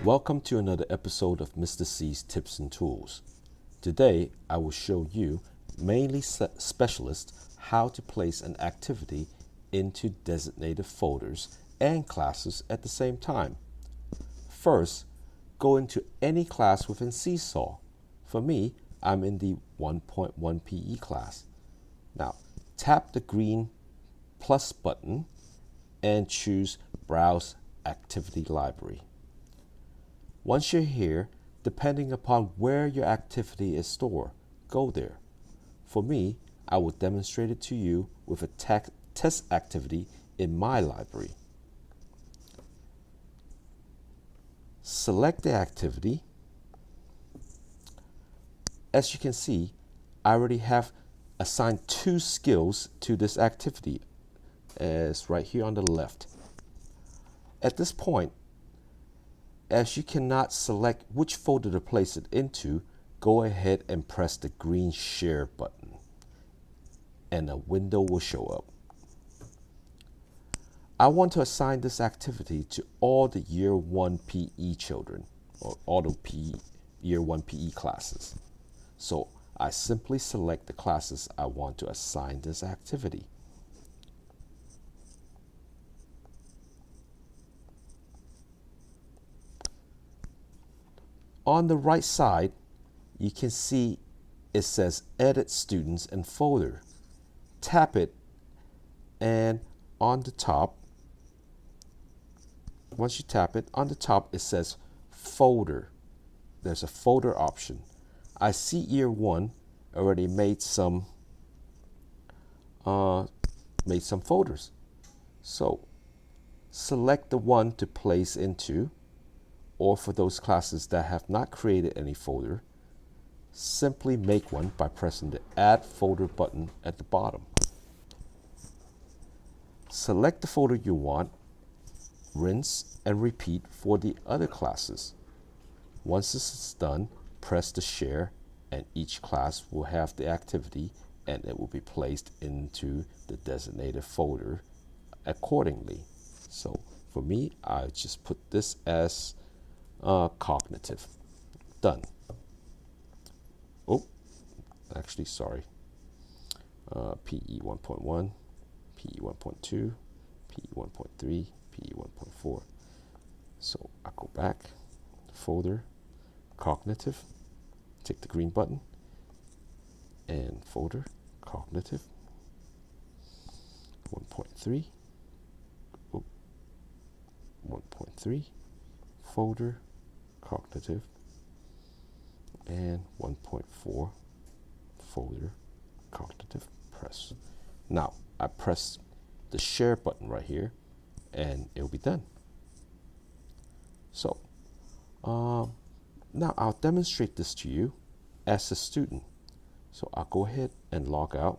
Welcome to another episode of Mr. C's Tips and Tools. Today, I will show you, mainly specialists, how to place an activity into designated folders and classes at the same time. First, go into any class within Seesaw. For me, I'm in the 1.1 PE class. Now, tap the green plus button and choose Browse Activity Library. Once you're here, depending upon where your activity is stored, go there. For me, I will demonstrate it to you with a test activity in my library. Select the activity. As you can see, I already have assigned 2 skills to this activity, as right here on the left. At this point, as you cannot select which folder to place it into, go ahead and press the green Share button, and a window will show up. I want to assign this activity to all the Year 1 PE children, or all the Year 1 PE classes. So I simply select the classes I want to assign this activity. On the right side, you can see it says Edit Students and Folder. Tap it, and on the top, once you tap it, on the top it says Folder. There's a folder option. I see Year 1 already made some folders. So select the one to place into, or for those classes that have not created any folder, simply make one by pressing the Add Folder button at the bottom. Select the folder you want, rinse and repeat for the other classes. Once this is done, press the Share, and each class will have the activity and it will be placed into the designated folder accordingly. So for me, I just put this as cognitive. Done. Oh, actually, sorry. PE 1.1, PE 1.2, PE 1.3, PE 1.4. So I go back, folder, cognitive, tick the green button, and folder, cognitive, 1.3, 1.3, folder, cognitive, and 1.4, folder, cognitive, press. Now I press the Share button right here and it'll be done. So now I'll demonstrate this to you as a student. So I'll go ahead and log out.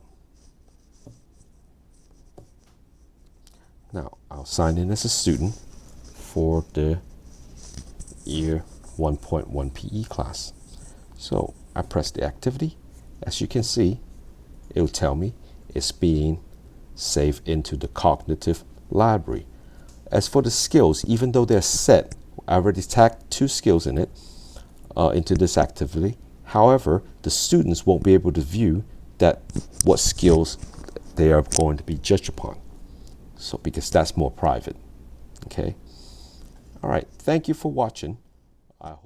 Now I'll sign in as a student for the Year 1.1 PE class. So I press the activity. As you can see, it will tell me it's being saved into the cognitive library. As for the skills, even though they're set, I already tagged 2 skills in it into this activity. However, the students won't be able to view what skills they are going to be judged upon. So because that's more private. Okay. All right. Thank you for watching. I hope